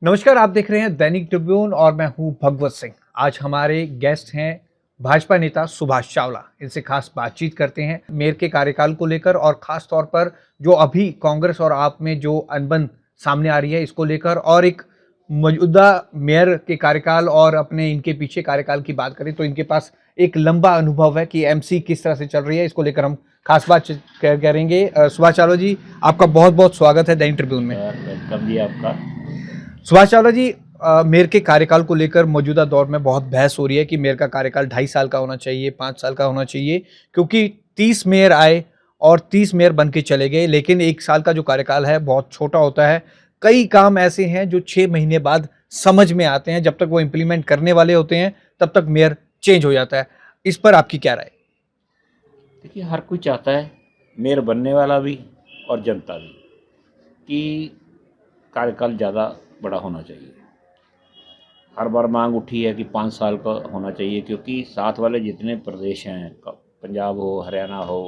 नमस्कार, आप देख रहे हैं दैनिक ट्रिब्यून और मैं हूं भगवत सिंह। आज हमारे गेस्ट हैं भाजपा नेता सुभाष चावला। इनसे खास बातचीत करते हैं मेयर के कार्यकाल को लेकर और खास तौर पर जो अभी कांग्रेस और आप में जो अनबन सामने आ रही है इसको लेकर, और एक मौजूदा मेयर के कार्यकाल और अपने इनके पीछे कार्यकाल की बात करें तो इनके पास एक लंबा अनुभव है कि एमसी किस तरह से चल रही है। इसको लेकर हम खास बात करेंगे। सुभाष चावला जी, आपका बहुत बहुत स्वागत है दैनिक ट्रिब्यून में। वेलकम जी आपका। सुभाष चावला जी, मेयर के कार्यकाल को लेकर मौजूदा दौर में बहुत बहस हो रही है कि मेयर का कार्यकाल 2.5 साल का होना चाहिए, 5 साल का होना चाहिए, क्योंकि 30 मेयर आए और 30 मेयर बन के चले गए। लेकिन 1 साल का जो कार्यकाल है बहुत छोटा होता है। कई काम ऐसे हैं जो 6 महीने बाद समझ में आते हैं, जब तक वो इम्प्लीमेंट करने वाले होते हैं तब तक मेयर चेंज हो जाता है। इस पर आपकी क्या राय? देखिए, हर कोई चाहता है, मेयर बनने वाला भी और जनता भी, कि कार्यकाल ज़्यादा बड़ा होना चाहिए। हर बार मांग उठी है कि 5 साल का होना चाहिए, क्योंकि साथ वाले जितने प्रदेश हैं, पंजाब हो, हरियाणा हो,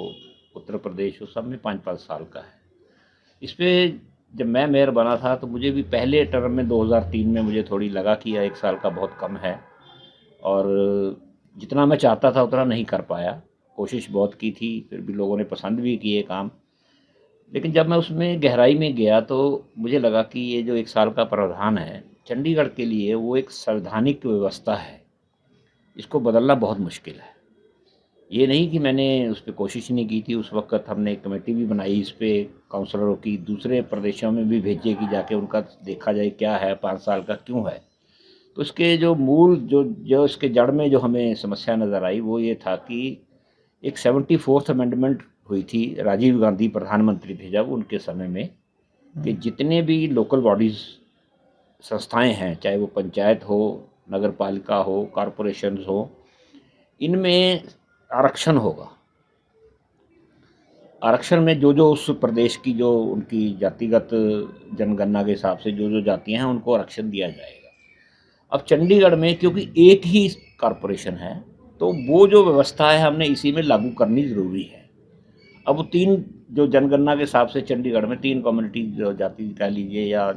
उत्तर प्रदेश हो, सब में 5-5 साल का है। इस पर जब मैं मेयर बना था तो मुझे भी पहले टर्म में 2003 में मुझे थोड़ी लगा कि यह 1 साल का बहुत कम है, और जितना मैं चाहता था उतना नहीं कर पाया। कोशिश बहुत की थी, फिर भी लोगों ने पसंद भी किए काम। लेकिन जब मैं उसमें गहराई में गया तो मुझे लगा कि ये जो 1 साल का प्रावधान है चंडीगढ़ के लिए, वो एक संवैधानिक व्यवस्था है, इसको बदलना बहुत मुश्किल है। ये नहीं कि मैंने उस पर कोशिश नहीं की थी। उस वक्त हमने एक कमेटी भी बनाई इस पर, काउंसलरों की, दूसरे प्रदेशों में भी भेजे कि जाके उनका देखा जाए क्या है, 5 साल का क्यों है। तो इसके जो मूल जो इसके जड़ में जो हमें समस्या नज़र आई वो ये था कि एक 74th अमेंडमेंट हुई थी, राजीव गांधी प्रधानमंत्री थे जब, उनके समय में, कि जितने भी लोकल बॉडीज़, संस्थाएं हैं, चाहे वो पंचायत हो, नगर पालिका हो, कॉरपोरेशंस हो, इनमें आरक्षण होगा। आरक्षण में जो जो उस प्रदेश की जो उनकी जातिगत जनगणना के हिसाब से जो जो जातियां हैं उनको आरक्षण दिया जाएगा। अब चंडीगढ़ में क्योंकि एक ही कॉरपोरेशन है तो वो जो व्यवस्था है हमने इसी में लागू करनी ज़रूरी है। अब वो 3 जो जनगणना के हिसाब से चंडीगढ़ में 3 कम्युनिटी जो जाति कह लीजिए, या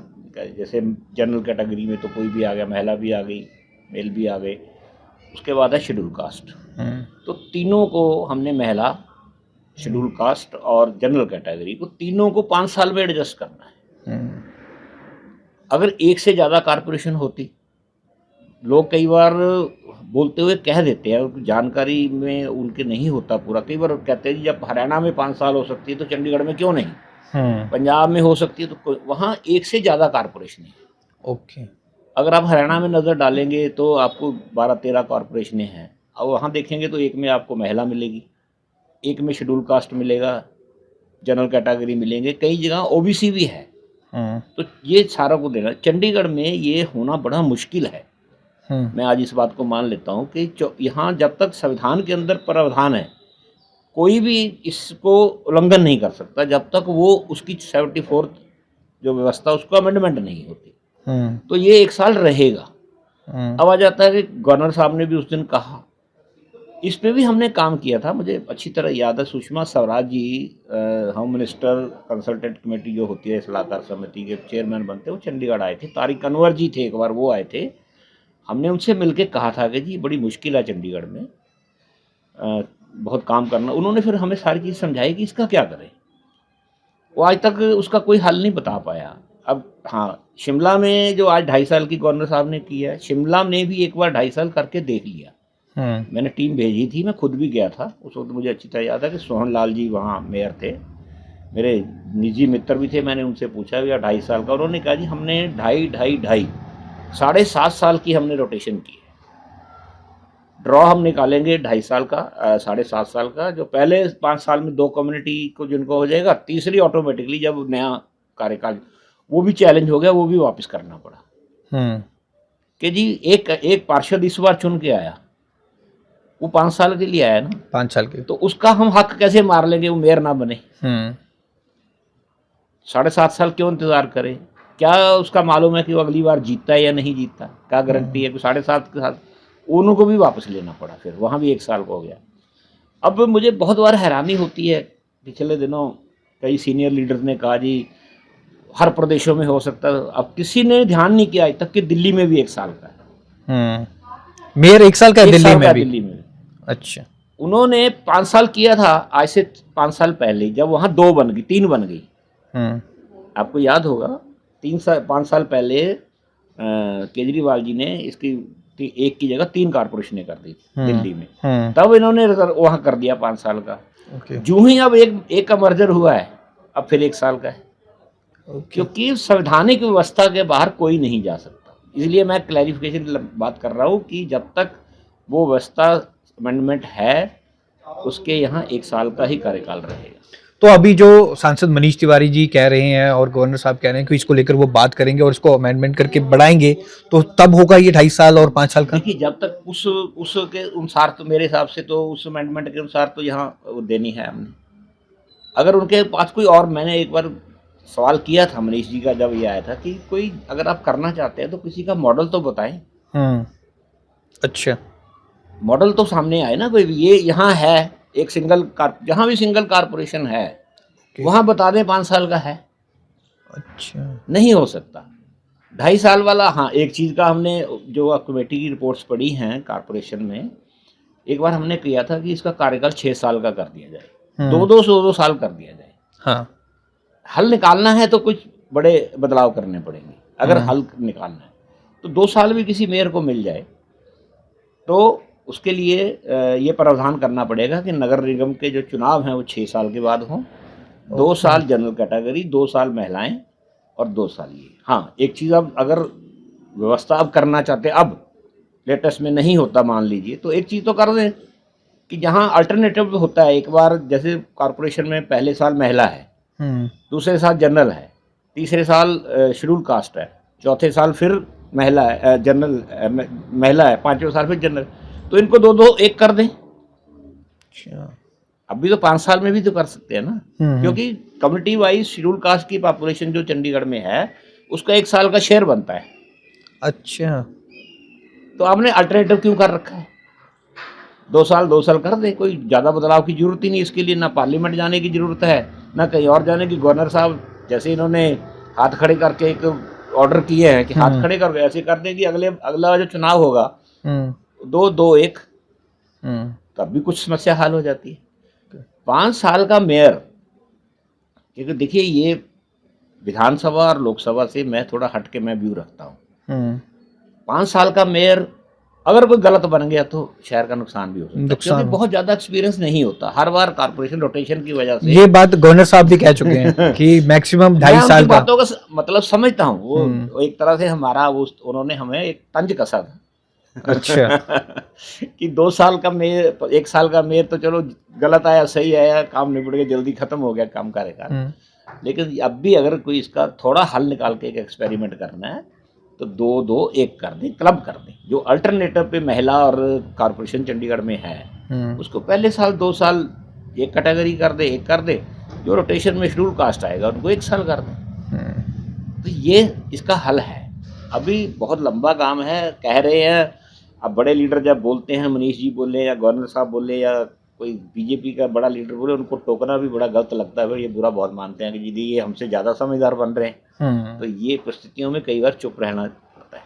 जैसे जनरल कैटेगरी में तो कोई भी आ गया, महिला भी आ गई, मेल भी आ गए। उसके बाद है शेड्यूल कास्ट। तो तीनों को हमने, महिला, शेड्यूल कास्ट और जनरल कैटेगरी को, तीनों को 5 साल में एडजस्ट करना है। अगर एक से ज़्यादा कॉरपोरेशन होती, लोग कई बार बोलते हुए कह देते हैं, जानकारी में उनके नहीं होता पूरा। कई बार कहते हैं जी जब हरियाणा में 5 साल हो सकती है तो चंडीगढ़ में क्यों नहीं, पंजाब में हो सकती है तो वहाँ एक से ज़्यादा कॉरपोरेशन है। ओके। अगर आप हरियाणा में नज़र डालेंगे तो आपको 12-13 कॉरपोरेशनें हैं, और वहाँ देखेंगे तो एक में आपको महिला मिलेगी, एक में शेड्यूल कास्ट मिलेगा, जनरल कैटेगरी मिलेंगे, कई जगह ओबीसी भी है। तो ये सारा को देना, चंडीगढ़ में ये होना बड़ा मुश्किल है। मैं आज इस बात को मान लेता हूँ कि यहाँ जब तक संविधान के अंदर प्रावधान है, कोई भी इसको उल्लंघन नहीं कर सकता जब तक वो उसकी 74th जो व्यवस्था उसको अमेंडमेंट नहीं होती। तो ये 1 साल रहेगा। अब आ जाता है कि गवर्नर साहब ने भी उस दिन कहा, इस पे भी हमने काम किया था। मुझे अच्छी तरह याद है, Sushma Swaraj ji home minister consultant committee जो होती है, सलाहकार समिति के चेयरमैन बनते, वो चंडीगढ़ आए थे। तारिक अनवर जी थे, एक बार वो आए थे। हमने उनसे मिलके कहा था कि जी बड़ी मुश्किल है चंडीगढ़ में, बहुत काम करना। उन्होंने फिर हमें सारी चीज़ समझाई कि इसका क्या करें। वो आज तक उसका कोई हल नहीं बता पाया। अब हाँ, शिमला में जो आज 2.5 साल की गवर्नर साहब ने की है, शिमला ने भी एक बार 2.5 साल करके देख लिया। मैंने टीम भेजी थी, मैं खुद भी गया था उस वक्त। मुझे अच्छी तरह याद है कि सोहन लाल जी वहाँ मेयर थे, मेरे निजी मित्र भी थे। मैंने उनसे पूछा भैया 2.5 साल का, उन्होंने कहा जी हमने 2.5 7.5 साल की हमने रोटेशन की है। ड्रॉ हम निकालेंगे 2.5 साल का, 7.5 साल का, जो पहले 5 साल में 2 कम्युनिटी को जिनको हो जाएगा, तीसरी ऑटोमेटिकली जब नया कार्यकाल, वो भी चैलेंज हो गया, वो भी वापस करना पड़ा। कि जी एक पार्षद इस बार चुन के आया, वो 5 साल के लिए आया ना, 5 साल के, तो उसका हम हक कैसे मार लेंगे, वो मेयर ना बने। 7.5 साल क्यों इंतजार करें? क्या उसका मालूम है कि वो अगली बार जीतता है या नहीं जीतता? क्या गारंटी है कि 7.5 के साथ उनको भी वापस लेना पड़ा, फिर वहाँ भी 1 साल का हो गया। अब मुझे बहुत बार हैरानी होती है, पिछले दिनों कई सीनियर लीडर्स ने कहा जी हर प्रदेशों में हो सकता है। अब किसी ने ध्यान नहीं किया आज तक कि दिल्ली में भी 1 साल का है। मेयर 1 साल का है 1 दिल्ली साल का में है भी। दिल्ली में। अच्छा। उन्होंने 5 साल किया था आज से 5 साल पहले, जब वहाँ 2 बन गई, 3 बन गई। आपको याद होगा 5 साल पहले केजरीवाल जी ने इसकी 1 की जगह 3 कारपोरेशनें कर दी थी दिल्ली में। तब इन्होंने वहाँ कर दिया 5 साल का। जो ही अब एक का मर्जर हुआ है, अब फिर 1 साल का है। क्योंकि संवैधानिक व्यवस्था के बाहर कोई नहीं जा सकता। इसलिए मैं क्लैरिफिकेशन बात कर रहा हूँ कि जब तक वो व्यवस्था अमेंडमेंट है, उसके यहाँ 1 साल का ही कार्यकाल रहेगा। तो अभी जो सांसद मनीष तिवारी जी कह रहे हैं और गवर्नर साहब कह रहे हैं कि इसको लेकर वो बात करेंगे और इसको अमेंडमेंट करके बढ़ाएंगे, तो तब होगा ये 2.5 साल और 5 साल का। देखिए, जब तक उसके अनुसार, तो मेरे हिसाब से तो उस अमेंडमेंट के अनुसार तो यहाँ देनी है हमने। अगर उनके पास कोई और, मैंने एक बार सवाल किया था मनीष जी का जब ये आया था कि कोई अगर आप करना चाहते हैं तो किसी का मॉडल तो बताएं। अच्छा, मॉडल तो सामने आए ना कोई। ये यहाँ है एक जहाँ भी सिंगल कारपोरेशन है वहाँ बता दें 5 साल का है। अच्छा, नहीं हो सकता 2.5 साल वाला। हाँ, एक चीज़ का हमने जो कमेटी की रिपोर्ट्स पढ़ी हैं कारपोरेशन में, एक बार हमने किया था कि इसका कार्यकाल 6 साल का कर दिया जाए, 2 साल कर दिया जाए। हाँ, हल निकालना है तो कुछ बड़े बदलाव करने पड़ेंगे। अगर हल निकालना है तो 2 साल भी किसी मेयर को मिल जाए तो उसके लिए ये प्रावधान करना पड़ेगा कि नगर निगम के जो चुनाव हैं वो 6 साल के बाद हों। 2 साल जनरल कैटेगरी, 2 साल महिलाएं और 2 साल ये। हाँ, एक चीज़ अब अगर व्यवस्था अब करना चाहते, अब लेटेस्ट में नहीं होता मान लीजिए, तो एक चीज़ तो कर दें कि जहाँ अल्टरनेटिव होता है, एक बार जैसे कॉरपोरेशन में पहले साल महिला है, दूसरे साल जनरल है, तीसरे साल शेड्यूल कास्ट है, चौथे साल फिर महिला है, जनरल महिला है, 5वें साल फिर जनरल। तो इनको 2-2-1 कर दें। अभी तो 5 साल में भी तो कर सकते हैं ना, क्योंकि कम्युनिटी वाइज शेड्यूल कास्ट की पॉपुलेशन जो चंडीगढ़ में है उसका 1 साल का शेयर बनता है। अच्छा, तो आपने अल्टरनेटिव क्यों कर रखा है? 2 साल कर दे, कोई ज़्यादा बदलाव की जरूरत ही नहीं। इसके लिए ना पार्लियामेंट जाने की जरूरत है, ना कहीं और जाने की। गवर्नर साहब जैसे इन्होंने हाथ खड़े करके एक ऑर्डर किए हैं कि हाथ खड़े करके ऐसे कर दें कि अगला जो चुनाव होगा 2-2-1, तब भी कुछ समस्या हल हो जाती है। 5 साल का मेयर, क्योंकि देखिए ये विधानसभा और लोकसभा से मैं थोड़ा हट के मैं व्यू रखता हूँ। 5 साल का मेयर अगर कोई गलत बन गया तो शहर का नुकसान भी हो सकता है, क्योंकि बहुत ज्यादा एक्सपीरियंस नहीं होता हर बार कारपोरेशन रोटेशन की वजह से। ये बात गवर्नर साहब भी कह चुके हैं कि मैक्सिमम 2.5 साल का। बातों का मतलब समझता हूँ, वो एक तरह से हमारा वो उन्होंने हमें एक तंज कसा था। अच्छा कि 2 साल का मेयर, 1 साल का मेयर तो चलो गलत आया सही आया, काम निपट गया, जल्दी खत्म हो गया काम कार्यकाल। लेकिन अब भी अगर कोई इसका थोड़ा हल निकाल के एक एक्सपेरिमेंट करना है तो 2-2-1 कर दें, क्लब कर दें। जो अल्टरनेटिव पे महिला और कॉरपोरेशन चंडीगढ़ में है उसको पहले साल 2 साल एक कैटेगरी कर दे, 1 कर दे। जो रोटेशन में शेड्यूल कास्ट आएगा उनको 1 साल कर दें। तो ये इसका हल है। अभी बहुत लंबा काम है, कह रहे हैं। अब बड़े लीडर जब बोलते हैं, मनीष जी बोले या गवर्नर साहब बोले या कोई बीजेपी का बड़ा लीडर बोले, उनको टोकना भी बड़ा गलत लगता है। ये बुरा बहुत मानते हैं कि दीदी ये हमसे ज़्यादा समझदार बन रहे हैं। तो ये परिस्थितियों में कई बार चुप रहना पड़ता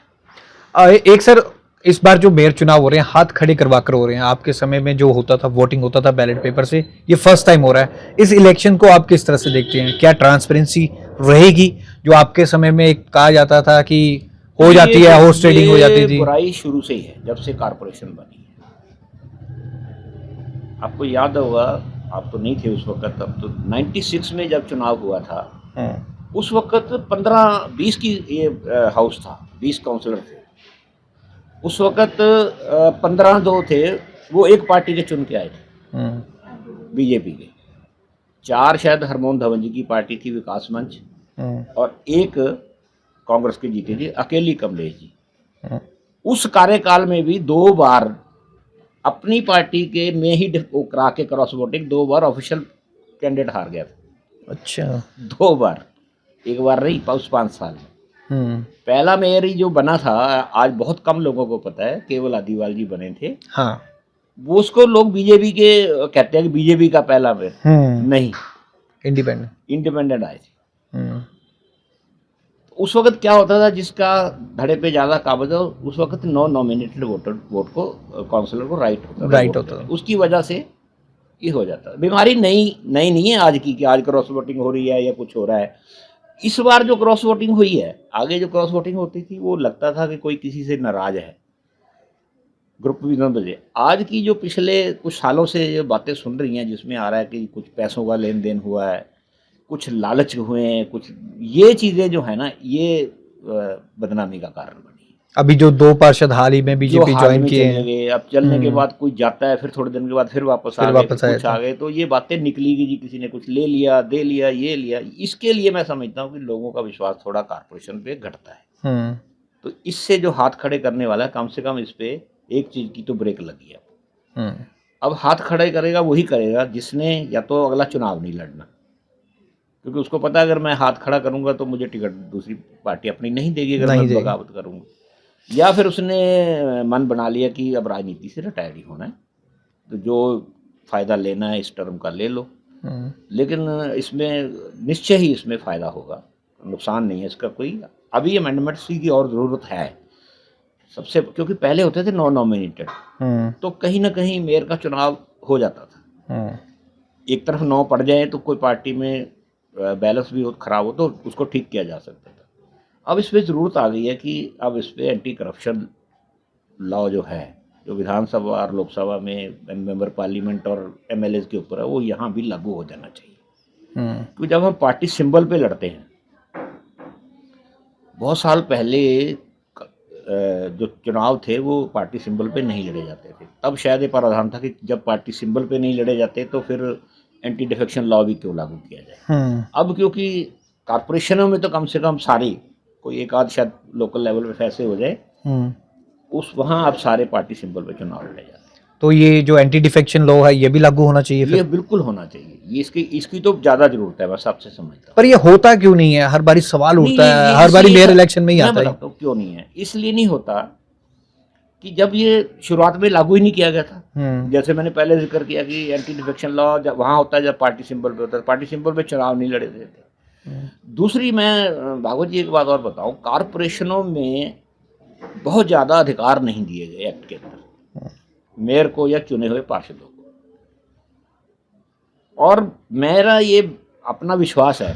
है। एक सर, इस बार जो मेयर चुनाव हो रहे हैं हाथ खड़े करवा कर हो रहे हैं। आपके समय में जो होता था वोटिंग होता था बैलेट पेपर से, ये फर्स्ट टाइम हो रहा है। इस इलेक्शन को आप किस तरह से देखते हैं? क्या ट्रांसपेरेंसी रहेगी? जो आपके समय में एक कहा जाता था कि हो जाती है, हॉर्स ट्रेडिंग हो जाती थी। बुराई शुरू से ही है, जब से कारपोरेशन बनी है। आपको याद होगा, आप तो नहीं थे उस वक्त, अब तो 96 में जब चुनाव हुआ था उस वक्त 15-20 की ये हाउस था, 20 काउंसलर थे उस वक्त। 15 जो थे वो एक पार्टी के चुन के आए थे, बीजेपी के। 4 शायद हरमोहन धवन जी की पार्टी थी, विकास मंच, और 1 कांग्रेस के जीते थे, अकेली कमलेश जी। उस कार्यकाल में भी 2 बार अपनी पार्टी के में ही करा के क्रॉस वोटिंग 2 बार ऑफिशियल कैंडिडेट हार गया था। अच्छा, 2 बार, एक बार रही उस 5 साल में। पहला मेयर ही जो बना था, आज बहुत कम लोगों को पता है, केवल आदिवाल जी बने थे। हाँ, वो उसको लोग बीजेपी के कहते हैं कि बीजेपी का पहला मेयर नहीं, इंडिपेंडेंट इंडिपेंडेंट आए थे। उस वक्त क्या होता था, जिसका धड़े पे ज़्यादा काबज हो उस वक्त नॉन नॉमिनेटेड वोट को काउंसलर को राइट होता था। उसकी वजह से ये हो जाता है। बीमारी नई नहीं है आज की कि आज क्रॉस वोटिंग हो रही है या कुछ हो रहा है। इस बार जो क्रॉस वोटिंग हुई है, आगे जो क्रॉस वोटिंग होती थी वो लगता था कि कोई किसी से नाराज है, ग्रुप विजन बजे। आज की जो पिछले कुछ सालों से ये बातें सुन रही हैं, जिसमें आ रहा है कि कुछ पैसों का लेन देन हुआ है, कुछ लालच हुए हैं, कुछ ये चीज़ें जो है ना, ये बदनामी का कारण बनी। अभी जो 2 पार्षद हाल ही में बीजेपी ज्वाइन किए हैं, अब चलने के बाद कोई जाता है, फिर थोड़े दिन के बाद फिर वापस आ गए, कुछ आ गए, तो ये बातें निकली कि जी किसी ने कुछ ले लिया, दे लिया, ये लिया। इसके लिए मैं समझता हूँ कि लोगों का विश्वास थोड़ा कारपोरेशन पे घटता है। तो इससे जो हाथ खड़े करने वाला है, कम से कम इस पे एक चीज की तो ब्रेक लगी है। अब हाथ खड़े करेगा वही करेगा जिसने या तो अगला चुनाव नहीं लड़ना, क्योंकि उसको पता है अगर मैं हाथ खड़ा करूंगा तो मुझे टिकट दूसरी पार्टी अपनी नहीं देगी अगर मैं बगावत करूंगा, या फिर उसने मन बना लिया कि अब राजनीति से रिटायर ही होना है, तो जो फायदा लेना है इस टर्म का ले लो। लेकिन इसमें निश्चय ही इसमें फायदा होगा, नुकसान नहीं है इसका कोई। अभी अमेंडमेंट्स की और ज़रूरत है सबसे, क्योंकि पहले होते थे नॉन नॉमिनेटेड, तो कहीं ना कहीं मेयर का चुनाव हो जाता था। एक तरफ 9 पड़ जाए तो कोई पार्टी में बैलेंस भी खराब हो तो उसको ठीक किया जा सकता था। अब इस पर ज़रूरत आ गई है कि अब इस पर एंटी करप्शन लॉ जो है, जो विधानसभा और लोकसभा में मेंबर पार्लियामेंट और एमएलए के ऊपर है, वो यहाँ भी लागू हो जाना चाहिए। क्योंकि जब हम पार्टी सिंबल पे लड़ते हैं, बहुत साल पहले जो चुनाव थे वो पार्टी सिंबल पे नहीं लड़े जाते थे, तब शायद ये प्रावधान था कि जब पार्टी सिंबल पे नहीं लड़े जाते तो फिर एंटी डिफेक्शन लॉ भी क्यों लागू किया जाए। अब क्योंकि कारपोरेशनों में तो कम से कम सारी, कोई एक आध शायद लोकल लेवल पे फैसले हो जाए, उस वहाँ अब सारे पार्टी सिंबल पे चुनाव लड़े जाते हैं। तो ये जो एंटी डिफेक्शन लॉ है ये भी लागू होना चाहिए फिर? ये बिल्कुल होना चाहिए, ये इसकी तो ज़्यादा जरूरत है, मैं सबसे समझता हूँ। पर ये होता क्यों नहीं है? हर बारी सवाल उठता है, हर बारी मेयर इलेक्शन में ही आता है। तो क्यों नहीं है? इसलिए नहीं होता कि जब ये शुरुआत में लागू ही नहीं किया गया था। जैसे मैंने पहले जिक्र किया कि एंटी डिफेक्शन लॉ जब वहाँ होता है जब पार्टी सिंबल पे होता है, पार्टी सिंबल पे चुनाव नहीं लड़े थे। दूसरी, मैं भागवत जी एक बात और बताऊं, कारपोरेशनों में बहुत ज़्यादा अधिकार नहीं दिए गए एक्ट के अंदर मेयर को या चुने हुए पार्षदों को। और मेरा ये अपना विश्वास है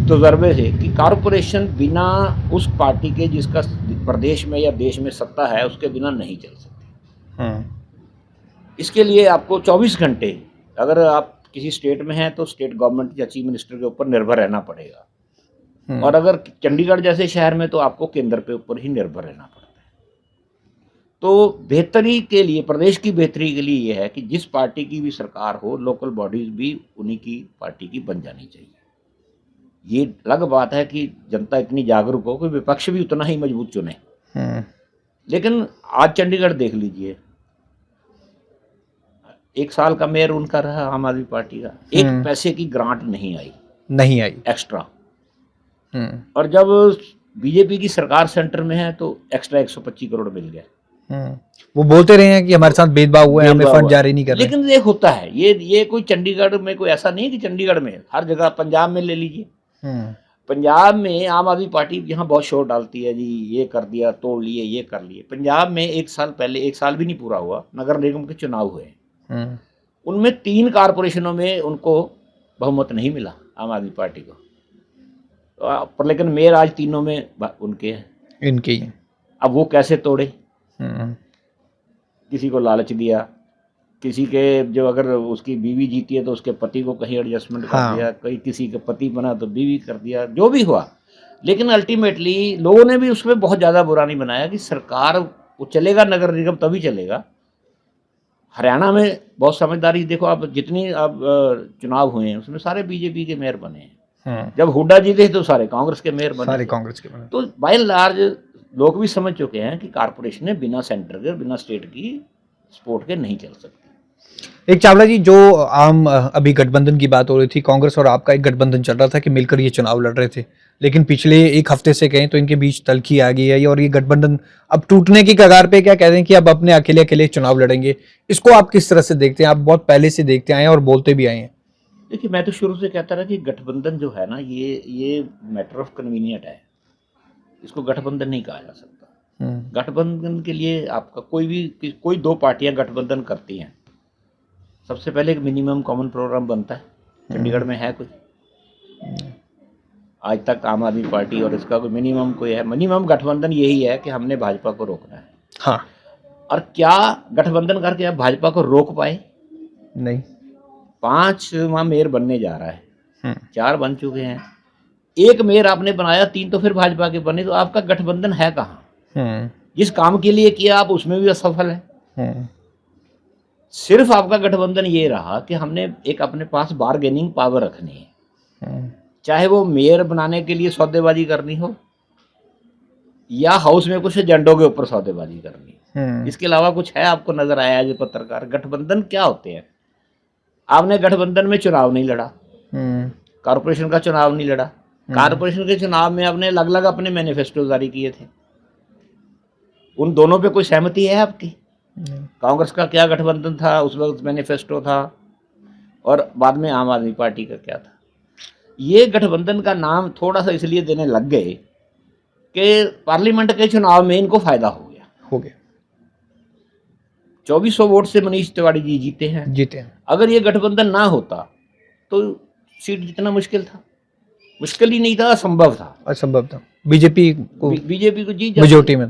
तजुर्बे से कि कारपोरेशन बिना उस पार्टी के जिसका प्रदेश में या देश में सत्ता है उसके बिना नहीं चल सकती। इसके लिए आपको 24 घंटे, अगर आप किसी स्टेट में हैं तो स्टेट गवर्नमेंट या चीफ मिनिस्टर के ऊपर निर्भर रहना पड़ेगा, और अगर चंडीगढ़ जैसे शहर में तो आपको केंद्र के ऊपर ही निर्भर रहना पड़ता है। तो बेहतरी के लिए, प्रदेश की बेहतरी के लिए ये है कि जिस पार्टी की भी सरकार हो, लोकल बॉडीज भी उन्हीं की पार्टी की बन जानी चाहिए। ये अलग बात है कि जनता इतनी जागरूक हो कि विपक्ष भी उतना ही मजबूत चुने। लेकिन आज चंडीगढ़ देख लीजिए, 1 साल का मेयर उनका रहा आम आदमी पार्टी का, 1 पैसे की ग्रांट नहीं आई एक्स्ट्रा। और जब बीजेपी की सरकार सेंटर में है तो एक्स्ट्रा 125 करोड़ मिल गया। वो बोलते रहे हैं कि हमारे साथ भेदभाव हुआ है, हमें फंड जारी नहीं कर रहे। लेकिन ये होता है, ये कोई चंडीगढ़ में कोई ऐसा नहीं कि चंडीगढ़ में, हर जगह। पंजाब में ले लीजिए, पंजाब में आम आदमी पार्टी यहाँ बहुत शोर डालती है, जी ये कर दिया, तोड़ लिए, ये कर लिए। पंजाब में 1 साल पहले, 1 साल भी नहीं पूरा हुआ, नगर निगम के चुनाव हुए, उनमें 3 कारपोरेशनों में उनको बहुमत नहीं मिला आम आदमी पार्टी को, पर लेकिन मेयर आज तीनों में उनके हैं, इनके ही। अब वो कैसे तोड़े? किसी को लालच दिया, किसी के जो अगर उसकी बीवी जीती है तो उसके पति को कहीं एडजस्टमेंट कर दिया, कहीं किसी के पति बना तो बीवी कर दिया, जो भी हुआ। लेकिन अल्टीमेटली लोगों ने भी उसमें बहुत ज़्यादा बुरा नहीं बनाया कि सरकार वो चलेगा, नगर निगम तभी चलेगा। हरियाणा में बहुत समझदारी, देखो आप जितनी अब चुनाव हुए हैं उसमें सारे बीजेपी के मेयर बने हैं। जब हुड्डा जीते तो सारे कांग्रेस के मेयर बने, सारे कांग्रेस के बने। तो बाय एंड लार्ज लोग भी समझ चुके हैं कि कारपोरेशन ने बिना सेंटर के, बिना स्टेट की सपोर्ट के नहीं चल सकती। एक चावला जी, जो आम अभी गठबंधन की बात हो रही थी, कांग्रेस और आपका एक गठबंधन चल रहा था कि मिलकर ये चुनाव लड़ रहे थे, लेकिन पिछले 1 हफ्ते से कहें तो इनके बीच तल्खी आ गई है और ये गठबंधन अब टूटने की कगार पे, क्या कह रहे हैं कि अब अपने अकेले अकेले चुनाव लड़ेंगे। इसको आप किस तरह से देखते हैं? आप बहुत पहले से देखते आए हैं और बोलते भी आए हैं। देखिए, मैं तो शुरू से कहता रहा कि गठबंधन जो है ना, ये मैटर ऑफ कन्वीनियंट है, इसको गठबंधन नहीं कहा जा सकता। गठबंधन के लिए आपका कोई दो पार्टियां गठबंधन करती हैं, सबसे पहले एक मिनिमम कॉमन प्रोग्राम बनता है। चंडीगढ़ में है कोई? आज तक आम आदमी पार्टी और इसका कोई मिनिमम गठबंधन यही है कि हमने भाजपा को रोकना है। हाँ। और क्या गठबंधन करके आप भाजपा को रोक पाए? नहीं। 5वां मेयर बनने जा रहा है, 4 बन चुके हैं, 1 मेयर आपने बनाया, 3 तो फिर भाजपा के बने, तो आपका गठबंधन है कहाँ? जिस काम के लिए किया आप उसमें भी असफल है। सिर्फ आपका गठबंधन ये रहा कि हमने एक अपने पास बारगेनिंग पावर रखनी है, चाहे वो मेयर बनाने के लिए सौदेबाजी करनी हो या हाउस में कुछ एजेंडों के ऊपर सौदेबाजी करनी हो। इसके अलावा कुछ है आपको नजर आया है? जो पत्रकार गठबंधन क्या होते हैं? आपने गठबंधन में चुनाव नहीं लड़ा, कॉरपोरेशन का चुनाव नहीं लड़ा, कॉरपोरेशन के चुनाव में आपने अलग अलग अपने मैनिफेस्टो जारी किए थे, उन दोनों पे कोई सहमति है आपकी? कांग्रेस का क्या गठबंधन था उस वक्त, मैनिफेस्टो था, और बाद में आम आदमी पार्टी का क्या था? ये गठबंधन का नाम थोड़ा सा इसलिए देने लग गए कि पार्लियामेंट के चुनाव में इनको फायदा हो गया। 2400 वोट से मनीष तिवारी जी जीते हैं। अगर ये गठबंधन ना होता तो सीट जीतना मुश्किल ही नहीं था, असंभव था। बीजेपी को जीत मेजोरिटी में।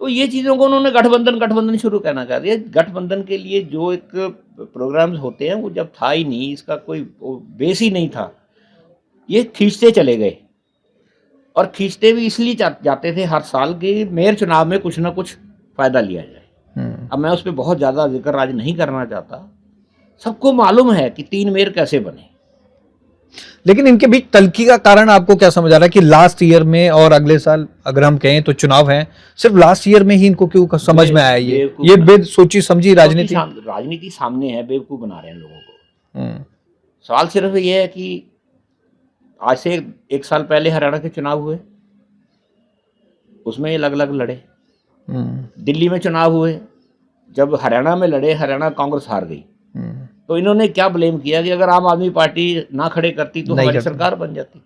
तो ये चीज़ों को उन्होंने गठबंधन शुरू करना चाह दिया। गठबंधन के लिए जो एक प्रोग्राम्स होते हैं वो जब था ही नहीं, इसका कोई बेस ही नहीं था, ये खींचते चले गए, और खींचते भी इसलिए जाते थे हर साल के मेयर चुनाव में कुछ ना कुछ फायदा लिया जाए। अब मैं उस पर बहुत ज़्यादा जिक्र आज नहीं करना चाहता, सबको मालूम है कि 3 मेयर कैसे बने। लेकिन इनके बीच तल्खी का कारण आपको क्या समझ आ रहा है कि लास्ट ईयर में और अगले साल अगर हम कहें तो चुनाव हैं, सिर्फ लास्ट ईयर में ही इनको क्यों समझ में आया? ये बेद सोची समझी राजनीति सामने है, बेवकूफ बना रहे हैं लोगों को। सवाल सिर्फ ये है कि आज से 1 साल पहले हरियाणा के चुनाव हुए, उसमें ये अलग अलग लड़े। दिल्ली में चुनाव हुए, जब हरियाणा में लड़े, हरियाणा कांग्रेस हार गई, तो इन्होंने क्या ब्लेम किया कि अगर आम आदमी पार्टी ना खड़े करती तो हमारी सरकार बन जाती।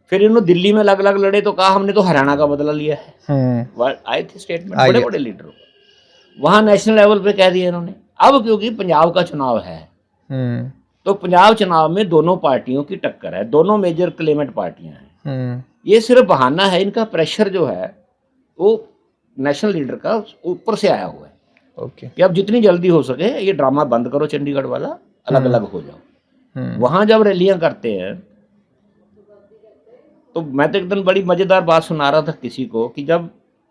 फिर इन्होंने दिल्ली में अलग अलग लड़े तो कहा हमने तो हरियाणा का बदला लिया है। आए थे स्टेटमेंट बड़े बड़े लीडरों, वहां नेशनल लेवल पे कह दिया इन्होंने। अब क्योंकि पंजाब का चुनाव है, तो पंजाब चुनाव में दोनों पार्टियों की टक्कर है, दोनों मेजर क्लेमेंट पार्टियां हैं। ये सिर्फ बहाना है, इनका प्रेशर जो है वो नेशनल लीडर का ऊपर से आया हुआ है। कि अब जितनी जल्दी हो सके ये ड्रामा बंद करो, चंडीगढ़ वाला, अलग अलग हो जाओ। वहां जब रैलियां करते हैं तो मैं तो एक दिन बड़ी मजेदार बात सुना रहा था किसी को कि जब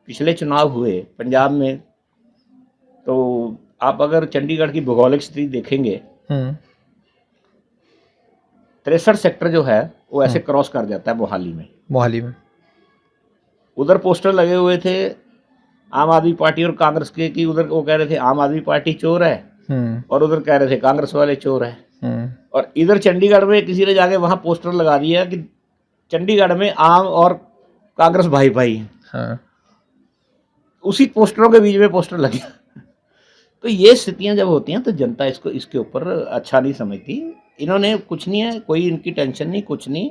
पिछले चुनाव हुए पंजाब में, तो आप अगर चंडीगढ़ की भौगोलिक स्थिति देखेंगे, 63 सेक्टर जो है वो ऐसे क्रॉस कर जाता है मोहाली में। उधर पोस्टर लगे हुए थे आम आदमी पार्टी और कांग्रेस के, कि उधर वो कह रहे थे आम आदमी पार्टी चोर है और उधर कह रहे थे कांग्रेस वाले चोर है। और इधर चंडीगढ़ में किसी ने जाके वहां पोस्टर लगा दिया कि चंडीगढ़ में आम और कांग्रेस भाई भाई हैं। उसी पोस्टरों के बीच में पोस्टर लगे। तो ये स्थितियां जब होती हैं तो जनता इसके ऊपर अच्छा नहीं समझती। इन्होंने कुछ नहीं है, कोई इनकी टेंशन नहीं, कुछ नहीं।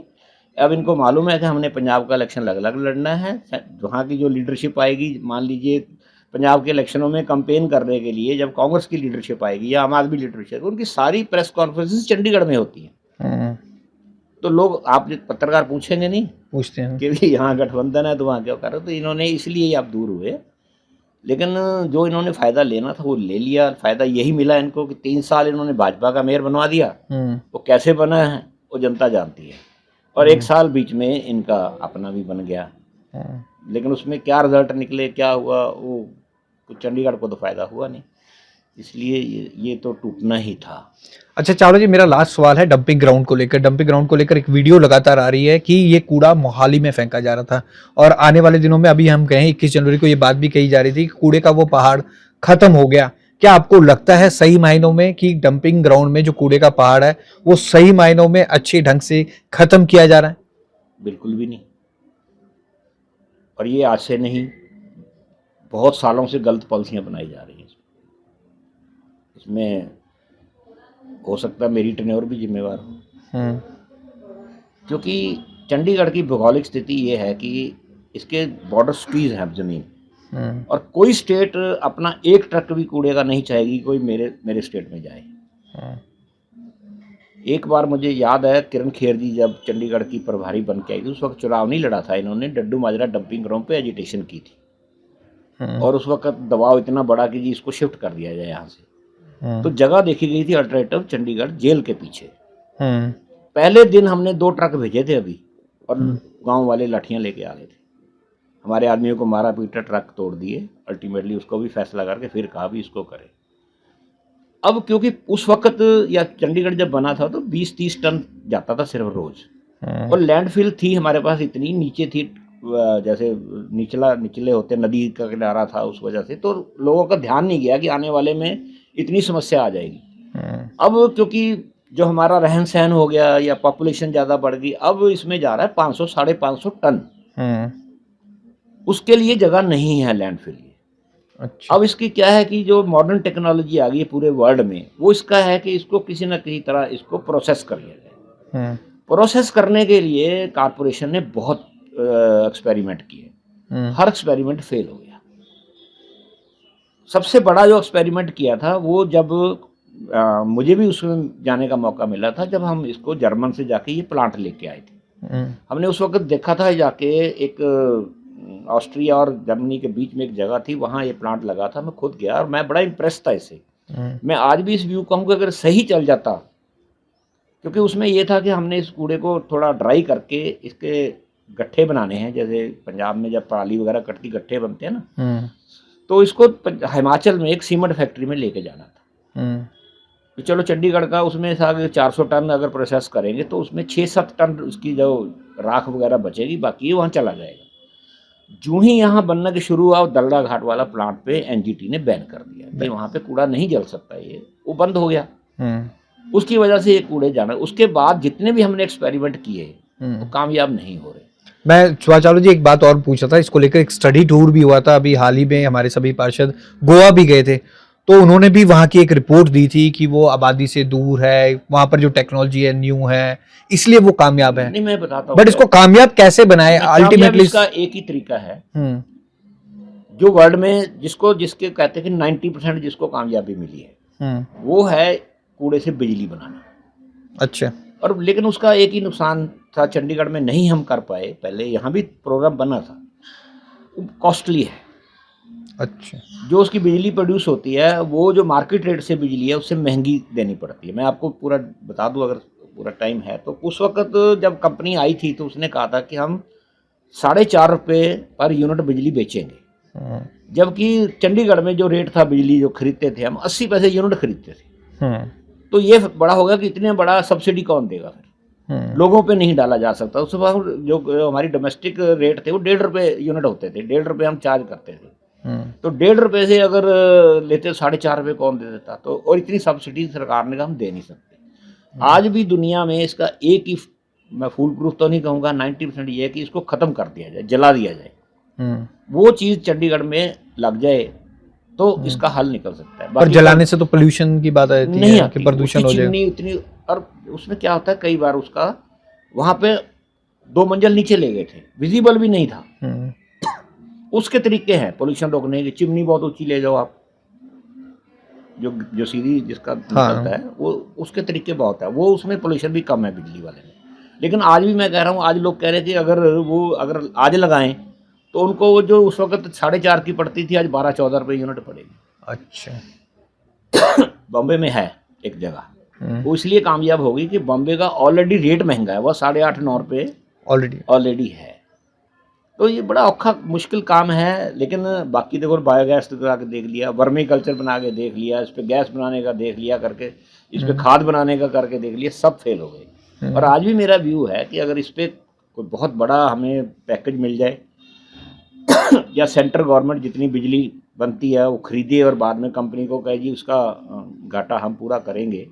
अब इनको मालूम है कि हमने पंजाब का इलेक्शन अलग अलग लड़ना है। वहाँ की जो लीडरशिप आएगी, मान लीजिए पंजाब के इलेक्शनों में कैंपेन करने के लिए जब कांग्रेस की लीडरशिप आएगी या आम आदमी लीडरशिप, उनकी सारी प्रेस कॉन्फ्रेंसेस चंडीगढ़ में होती हैं। तो लोग, आप पत्रकार पूछेंगे नहीं, पूछते हैं कि यहाँ गठबंधन है तो वहाँ क्या कर रहे हो। तो इन्होंने इसलिए आप दूर हुए, लेकिन जो इन्होंने फ़ायदा लेना था वो ले लिया। फ़ायदा यही मिला इनको कि 3 साल इन्होंने भाजपा का मेयर बनवा दिया। वो कैसे बना है वो जनता जानती है, और 1 साल बीच में इनका अपना भी बन गया। लेकिन उसमें क्या रिजल्ट निकले, क्या हुआ, वो चंडीगढ़ को तो फ़ायदा हुआ नहीं, इसलिए ये तो टूटना ही था। अच्छा चावला जी, मेरा लास्ट सवाल है डंपिंग ग्राउंड को लेकर। एक वीडियो लगातार आ रही है कि ये कूड़ा मोहाली में फेंका जा रहा था, और आने वाले दिनों में, अभी हम कहें 21 जनवरी को ये बात भी कही जा रही थी कि कूड़े का वो पहाड़ खत्म हो गया। क्या आपको लगता है सही मायनों में कि डंपिंग ग्राउंड में जो कूड़े का पहाड़ है वो सही मायनों में अच्छे ढंग से खत्म किया जा रहा है? बिल्कुल भी नहीं। और ये आज से नहीं, बहुत सालों से गलत पॉलिसियां बनाई जा रही हैं। इसमें हो सकता है मेरी टेन्योर भी जिम्मेवार हो, हम्म, क्योंकि चंडीगढ़ की भौगोलिक स्थिति ये है कि इसके बॉर्डर स्क्वीज हैं ज़मीन, हम्म, और कोई स्टेट अपना एक ट्रक भी कूड़े का नहीं चाहेगी कोई मेरे मेरे स्टेट में जाए। हम्म, एक बार मुझे याद है किरण खेर जी जब चंडीगढ़ की प्रभारी बन के आई थी, उस वक्त चुनाव नहीं लड़ा था इन्होंने, डड्डू माजरा डंपिंग ग्राउंड पे एजिटेशन की थी, और उस वक्त दबाव इतना बड़ा कि जी इसको शिफ्ट कर दिया जाए यहाँ से। तो जगह देखी गई थी अल्टरनेटिव चंडीगढ़ जेल के पीछे। हम्म, पहले दिन हमने 2 ट्रक भेजे थे अभी, और गांव वाले लाठियां लेके आ गए थे, हमारे आदमियों को मारा पीटा, ट्रक तोड़ दिए, अल्टीमेटली उसको भी फैसला करके फिर कहा भी इसको करे। अब क्योंकि उस वक्त या चंडीगढ़ जब बना था तो 20-30 टन जाता था सिर्फ रोज, और लैंडफिल थी हमारे पास इतनी नीचे थी, जैसे निचले होते नदी का किनारा था, उस वजह से तो लोगों का ध्यान नहीं गया कि आने वाले में इतनी समस्या आ जाएगी। अब क्योंकि जो हमारा रहन सहन हो गया या पॉपुलेशन ज़्यादा बढ़ गई, अब इसमें जा रहा है 500-550 टन, उसके लिए जगह नहीं है लैंडफिल की। अच्छा, अब इसकी क्या है कि जो मॉडर्न टेक्नोलॉजी आ गई है पूरे वर्ल्ड में, वो इसका है कि इसको किसी न किसी तरह इसको प्रोसेस कर लिया जाए। प्रोसेस करने के लिए कारपोरेशन ने बहुत एक्सपेरिमेंट किए, हर एक्सपेरिमेंट फेल हो गया। सबसे बड़ा जो एक्सपेरिमेंट किया था वो जब मुझे भी उसमें जाने का मौका मिला था, जब हम इसको जर्मन से जाके ये प्लांट लेके आए थे। हमने उस वक्त देखा था जाके, एक ऑस्ट्रिया और जर्मनी के बीच में एक जगह थी, वहाँ ये प्लांट लगा था, मैं खुद गया और मैं बड़ा इम्प्रेस था इससे। मैं आज भी इस व्यू कहूँगा अगर सही चल जाता, क्योंकि उसमें ये था कि हमने इस कूड़े को थोड़ा ड्राई करके इसके गट्ठे बनाने हैं, जैसे पंजाब में जब पराली वगैरह कटती गट्ठे बनते हैं ना, तो इसको हिमाचल में एक सीमेंट फैक्ट्री में लेके जाना था। तो चलो चंडीगढ़ का उसमें से 400 टन अगर प्रोसेस करेंगे तो उसमें 6-7 टन उसकी जो राख वगैरह बचेगी, बाकी वहाँ चला जाएगा। जो ही यहाँ बनना के शुरू हुआ, दलड़ा घाट वाला प्लांट पे एनजीटी ने बैन कर दिया कि वहाँ पे कूड़ा नहीं जल सकता, ये वो बंद हो गया। उसकी वजह से ये कूड़े जाना, उसके बाद जितने भी हमने एक्सपेरिमेंट किए वो कामयाब नहीं हो रहे। मैं सुभाष चावला जी एक बात और पूछा था, इसको लेकर एक स्टडी टूर भी हुआ था अभी हाल ही में, हमारे सभी पार्षद गोवा भी गए थे, तो उन्होंने भी वहाँ की एक रिपोर्ट दी थी कि वो आबादी से दूर है, वहाँ पर जो टेक्नोलॉजी है न्यू है, इसलिए वो कामयाब है। नहीं, मैं बताता हूँ, बट इसको कामयाब कैसे बनाए अल्टीमेटली? इसका एक ही तरीका है जो वर्ल्ड में जिसके कहते हैं कि 90% जिसको कामयाबी मिली है, वो है कूड़े से बिजली बनाना। अच्छा। और लेकिन उसका एक ही नुकसान था, चंडीगढ़ में नहीं हम कर पाए, पहले यहाँ भी प्रोग्राम बना था, कॉस्टली है। अच्छा। जो उसकी बिजली प्रोड्यूस होती है वो जो मार्केट रेट से बिजली है उससे महंगी देनी पड़ती है। मैं आपको पूरा बता दूं अगर पूरा टाइम है तो, उस वक्त जब कंपनी आई थी तो उसने कहा था कि हम 4.5 रुपये पर यूनिट बिजली बेचेंगे, जबकि चंडीगढ़ में जो रेट था बिजली जो खरीदते थे हम 80 पैसे यूनिट खरीदते थे। तो ये बड़ा होगा कि इतने बड़ा सब्सिडी कौन देगा, फिर लोगों पे नहीं डाला जा सकता। उस वक्त जो हमारी डोमेस्टिक रेट थे वो 1.5 रुपये यूनिट होते थे, 1.5 रुपये हम चार्ज करते थे। तो 1.5 रुपये से अगर लेते 4.5 रुपये कौन दे देता, तो और इतनी सब्सिडी सरकार ने कहा हम दे नहीं सकते। आज भी दुनिया में इसका एक ही, मैं फुल प्रूफ तो नहीं कहूँगा, 90% ये है कि इसको ख़त्म कर दिया जाए, जला दिया जाए। वो चीज़ चंडीगढ़ में लग जाए तो इसका हल निकल सकता है। पर जलाने से तो पोल्यूशन की बात आती नहीं है कि प्रदूषण हो जाए इतनी, और उसमें क्या होता है कई बार उसका वहाँ पे 2 मंजिल नीचे ले गए थे, विजिबल भी नहीं था। उसके तरीके हैं पोल्यूशन रोकने की, चिमनी बहुत ऊंची ले जाओ आप, जो सीधी जिसका निकलता है वो उसके तरीके बहुत है, वो उसमें पोल्यूशन भी कम है बिजली वाले में। लेकिन आज भी मैं कह रहा हूँ, आज लोग कह रहे थे अगर आज लगाएं तो उनको वो जो उस वक्त 4.5 की पड़ती थी आज 12-14 रुपये यूनिट पड़ेगी। अच्छा। बॉम्बे में है एक जगह, वो इसलिए कामयाब होगी कि बॉम्बे का ऑलरेडी रेट महंगा है, वो 8.5-9 रुपये ऑलरेडी है। तो ये बड़ा औखा मुश्किल काम है। लेकिन बाकी देखो, बायोगैस करा के देख लिया, वर्मी कल्चर बना के देख लिया, इस पर गैस बनाने का देख लिया करके, इस पर खाद बनाने का करके देख लिया, सब फेल हो गए। और आज भी मेरा व्यू है कि अगर इस पर कोई बहुत बड़ा हमें पैकेज मिल जाए या सेंट्रल गवर्नमेंट जितनी बिजली बनती है वो खरीदे और बाद में कंपनी को कहे जी उसका घाटा हम पूरा करेंगे,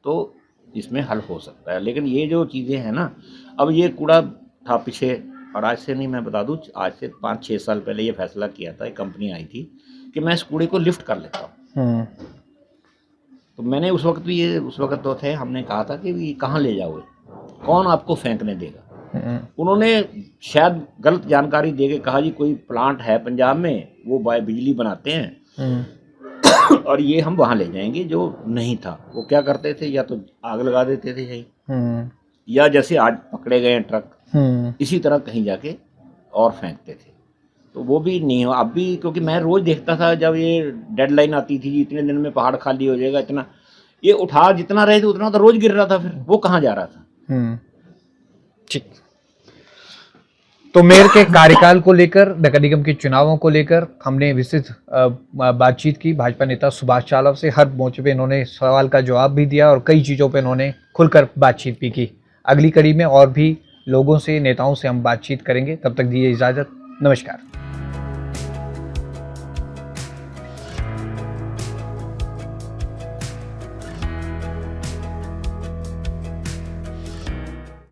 तो इसमें हल हो सकता है। लेकिन ये जो चीज़ें हैं ना, अब ये कूड़ा था पीछे, और आज से नहीं, मैं बता दूं, आज से 5-6 साल पहले ये फैसला किया था, एक कंपनी आई थी कि मैं इस कूड़े को लिफ्ट कर लेता हूँ। तो तो मैंने उस वक्त तो थे, हमने कहा था कि ये कहाँ ले जाओगे, कौन आपको फेंकने देगा। उन्होंने शायद गलत जानकारी दे के कहा जी कोई प्लांट है पंजाब में, वो बिजली बनाते हैं और ये हम वहाँ ले जाएंगे, जो नहीं था। वो क्या करते थे, या तो आग लगा देते थे यही, या जैसे आज पकड़े गए हैं ट्रक, इसी तरह कहीं जाके और फेंकते थे। तो वो भी नहीं हो अब भी, क्योंकि मैं रोज़ देखता था जब ये डेडलाइन आती थी, इतने दिन में पहाड़ खाली हो जाएगा, इतना ये उठा जितना रहे थे उतना तो रोज गिर रहा था, फिर वो कहाँ जा रहा था। ठीक। तो मेयर के कार्यकाल को लेकर, नगर निगम के चुनावों को लेकर हमने विस्तृत बातचीत की भाजपा नेता सुभाष चावला से। हर मोर्चे पे इन्होंने सवाल का जवाब भी दिया और कई चीज़ों पे इन्होंने खुलकर बातचीत भी की। अगली कड़ी में और भी लोगों से, नेताओं से हम बातचीत करेंगे। तब तक दीजिए इजाज़त। नमस्कार।